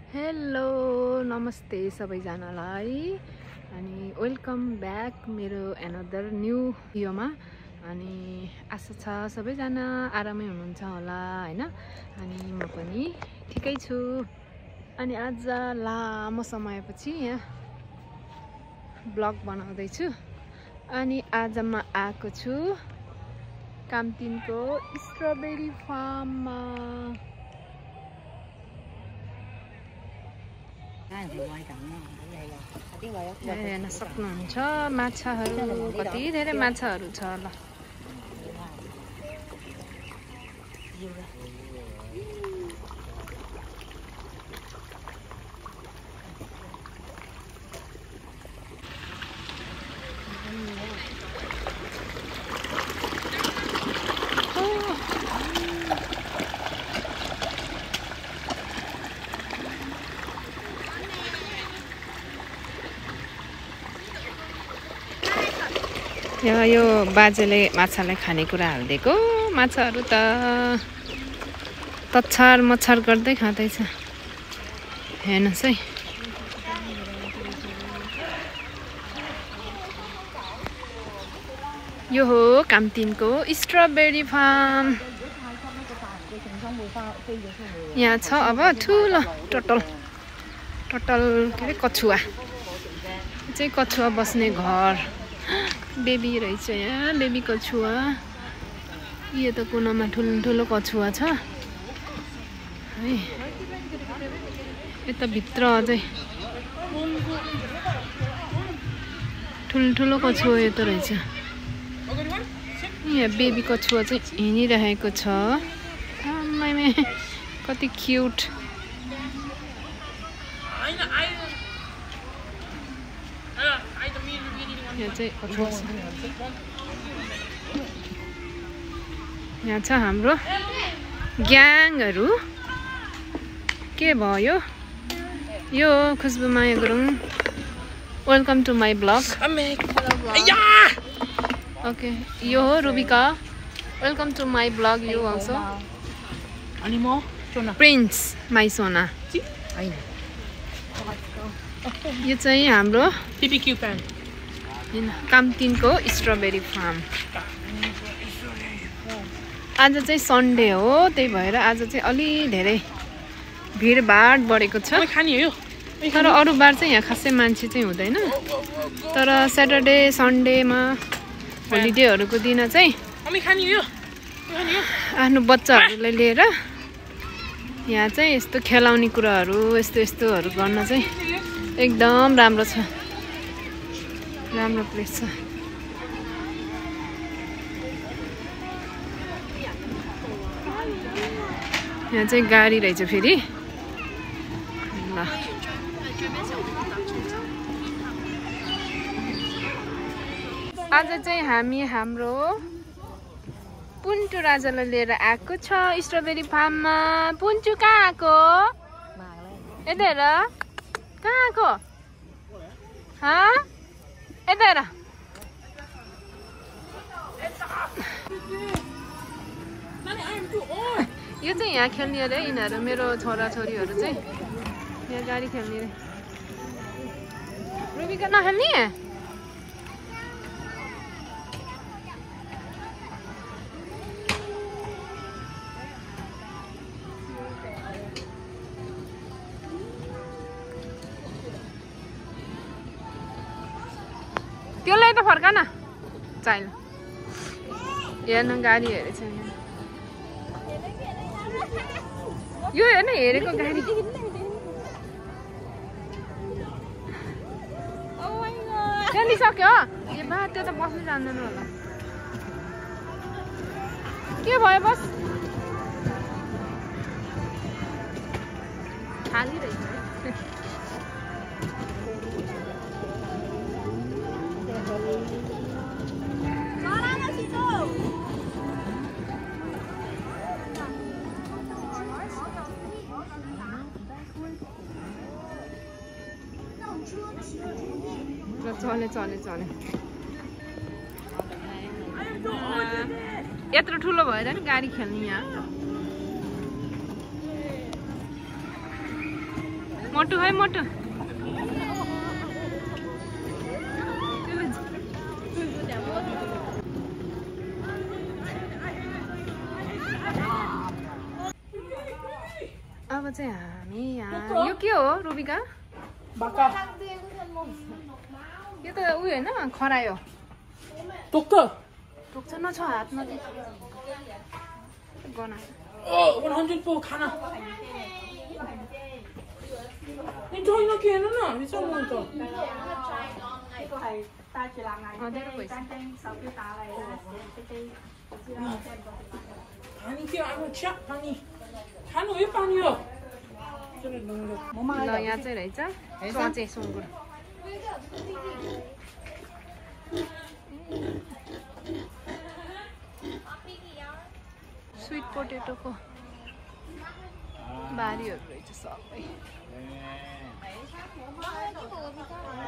Hello नमस्ते सबैजनालाई अनि वेलकम ब्याक मेरो एनदर न्यू भिडियोमा। अनि आशा छ सबैजना आरामै हुनुहुन्छ होला हैन। अनि म पनि ठिकै छु। अनि आज लामो समयपछि यहाँ ब्लग बनाउँदै छु। अनि आज म आएको छु कामतिनको स्ट्रबेरी फार्ममा। हेर्न सक्नुहुन्छ माछाहरू, कति धेरै माछाहरू छ ल। यो बाजेले माछालाई खानेकुरा हालिदिएको। माछाहरू त तछार मछार गर्दै खाँदैछ। हेर्नुहोस् है, यो हो कामतिनको स्ट्रबेरी फार्म। यहाँ छ अब ठुलो टोटल के अरे कछुवा। चाहिँ कछुवा बस्ने घर। बेबी रहेछ यहाँ, बेबी कछुवा। यो त कुनामा ठुलो कछुवा छ है। यता भित्र अझै ठुलो कछुवा यो त रहेछ। यहाँ बेबी कछुवा चाहिँ हिँडिरहेको छ। आमामा कति क्युट। यहाँ चाहिँ कछुवा छ। यहाँ छ हाम्रो ग्याङहरू। के भयो? यो Khushbumaya Gurung, welcome to my blog. Okay, यो हो Rubika, welcome to my blog. You also. अनि म प्रिन्स माई सोना। यो चाहिँ हाम्रो BBQ प्यान कामतिनको स्ट्रबेरी फार्म। आज चाहिँ सन्डे हो, त्यही भएर आज चाहिँ अलि धेरै भिडभाड बढेको छ। तर अरू बार चाहिँ यहाँ खासै मान्छे चाहिँ हुँदैन। तर स्याटरडे सन्डेमा होलिडेहरूको दिन चाहिँ आफ्नो बच्चाहरूलाई लिएर यहाँ चाहिँ यस्तो खेलाउने कुराहरू यस्तोहरू गर्न चाहिँ एकदम राम्रो छ। राम्रो प्लेस छ। यहाँ चाहिँ गाडी रहेछ फेरि। ल आज चाहिँ हामी हाम्रो पुन्टु राजालाई लिएर आएको छ स्ट्रबेरी फार्ममा। पुन्चु कहाँ आएको? यता हेर, कहाँ आएको? यता हेर। यो चाहिँ यहाँ खेल्ने अरे यिनीहरू, मेरो छोराछोरीहरू चाहिँ यहाँ गाडी खेल्ने अरे। रुबिका नखेल्ने? त्यसलाई त फर्का न चाइल। हेर्न गाडी हेरेछ यो। हेर्न हेरेको गाडी। चलिसक्यो। ए बा, त्यो त बस्नु जान्दैन होला। के भयो? बस खाली रहेछ। चले यत्रो ठुलो भएर नि गाडी खेल्ने यहाँ। मोटु है मोटु अब चाहिँ हामी यहाँ यो के हो रुबिका बाका यो त उयो हैन खरायो टोक्छ टोक्छ न छ हातमा गना 100 po खाना你做那个呢？你做么做？你叫俺们吃，帮你，看我也帮你哦。这个弄的，妈妈 ल यहाँ चाहिँ रहेछ स्वाचे सुँगुर स्वीट पोटेटोको बारीहरू रहेछ सबै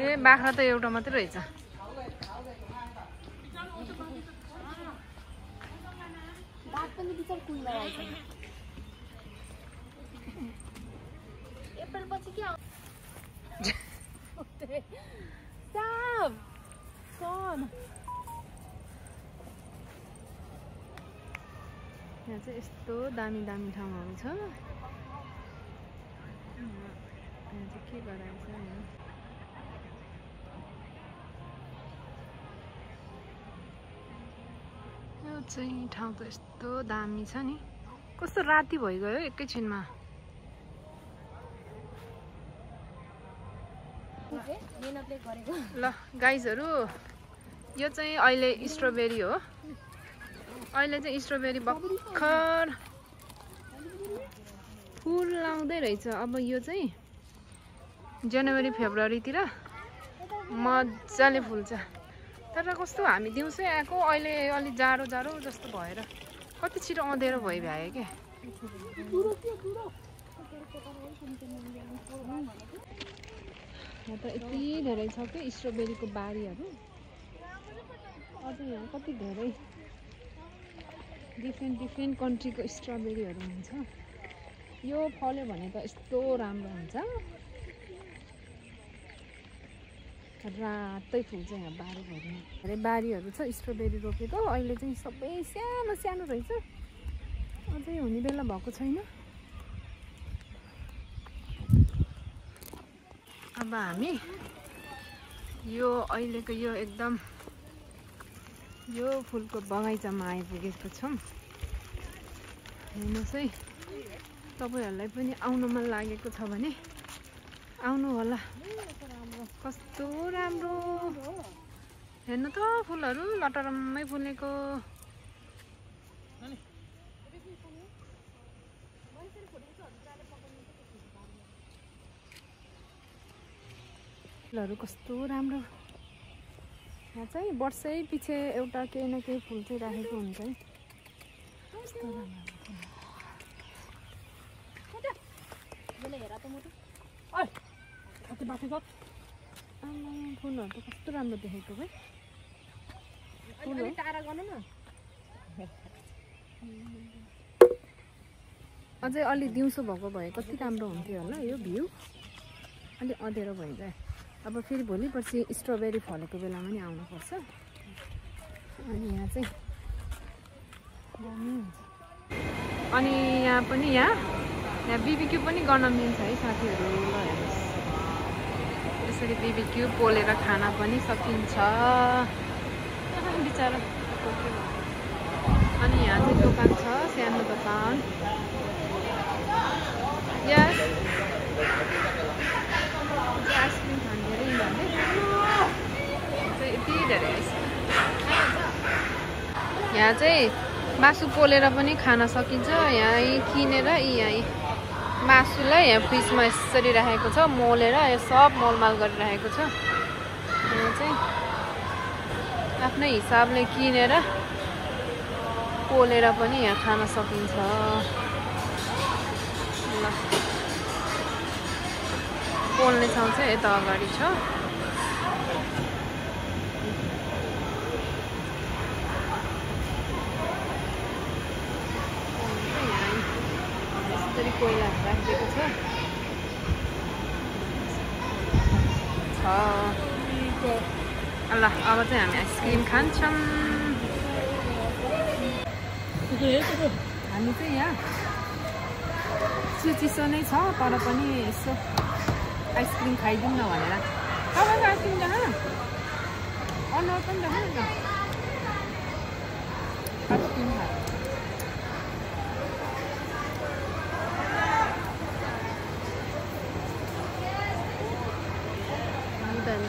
ए बाख्रा त एउटा मात्रै रहेछ Stop! Gone! यहाँ चाहिँ यस्तो दामी दामी ठाउँहरू छ यहाँ चाहिँ के गराएको छ यहाँ यो चाहिँ ठाउँ त यस्तो दामी छ नि कस्तो राति भइगयो एकैछिनमा ल गाइजहरू यो चाहिँ अहिले स्ट्रबेरी हो अहिले चाहिँ स्ट्रबेरी भर्खर फुल लाउँदै रहेछ अब यो चाहिँ जनवरी फेब्रुअरीतिर मजाले फुल्छ तर कस्तो हामी दिउँसै आएको अहिले अलि जाडो जाडो जस्तो भएर कति छिटो अँधेरो भइभ्यायो क्या यहाँ त यति धेरै छ कि स्ट्रबेरीको बारीहरू अझ यहाँ कति धेरै डिफ्रेन्ट कन्ट्रीको स्ट्रबेरीहरू हुन्छ यो फल्यो भने त यस्तो राम्रो हुन्छ रातै फुल्छ यहाँ बारीभरिमा धेरै बारीहरू छ स्ट्रबेरी रोपेको अहिले चाहिँ सबै सानो सानो रहेछ अझै हुने बेला भएको छैन अब हामी यो अहिलेको यो एकदम यो फुलको बगैँचामा आइपुगेको छौँ हेर्नुहोस् है तपाईँहरूलाई पनि आउनु मन लागेको छ भने आउनु होला कस्तो राम्रो हेर्नु त फुलहरू लटरम्मै फुलेको फुलहरू कस्तो राम्रो यहाँ चाहिँ वर्षै पछि एउटा केही न केही फुल चाहिँ राखेको हुन्छ है कस्तो राम्रो फुलहरू त कस्तो राम्रो देखेको है अझै अलि दिउँसो भएको भए कति राम्रो हुन्थ्यो होला यो भ्यू अलि अँधेरो भइजाए अब फेरि भोलि पर्सि स्ट्रबेरी फलेको बेलामा नि आउनुपर्छ अनि यहाँ चाहिँ अनि यहाँ पनि यहाँ बिबिक्यू पनि गर्न मिल्छ है साथीहरू ल हेर्नुहोस् यसरी बिबिक्यू पोलेर खाना पनि सकिन्छ बिचरा अनि यहाँ चाहिँ दोकान छ सानो दोकान यस आइसक्रिम खाने धेरै यति धेरै यहाँ चाहिँ मासु पोलेर पनि खान सकिन्छ यहाँ किनेर यहाँ मासुलाई यहाँ फ्रिजमा यसरी राखेको छ मोलेर यो सब मोलमाल गरिरहेको छ यहाँ चाहिँ आफ्नै हिसाबले किनेर पोलेर पनि यहाँ खान सकिन्छ ल पोल्ने ठाउँ चाहिँ यता अगाडि छ यसरी कोइलाहरू राखिदिएको छ ल अब चाहिँ हामी आइसक्रिम खान्छौँ। हामी चाहिँ यहाँ चिसो नै छ तर पनि यसो आइसक्रिम खाइदिउँ न भनेर। तपाईँको आइसक्रिम जहाँ अनुहार पनि देखा न आइसक्रिम खा।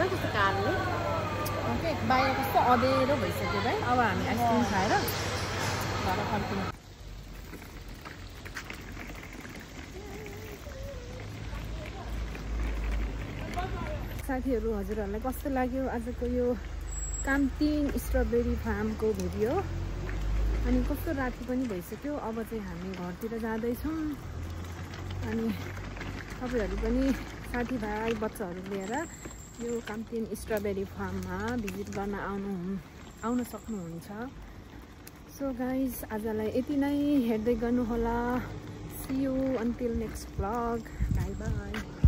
कस्तो कालो ओके बाहिर कस्तो अँधेरो भइसक्यो भाइ। अब हामी आइसक्रिम खाएर घर फर्किनु। साथीहरू हजुरहरूलाई कस्तो लाग्यो आजको यो कामतिन स्ट्रबेरी फार्मको भिडियो? अनि कस्तो राति पनि भइसक्यो। अब चाहिँ हामी घरतिर जाँदैछौँ। अनि तपाईँहरू पनि साथीभाइ बच्चाहरू लिएर यो कामतिन स्ट्रबेरी फार्ममा भिजिट गर्न आउन सक्नुहुन्छ। सो गाइज आजलाई यति नै हेर्दै गर्नुहोला। See you until next vlog. Bye by.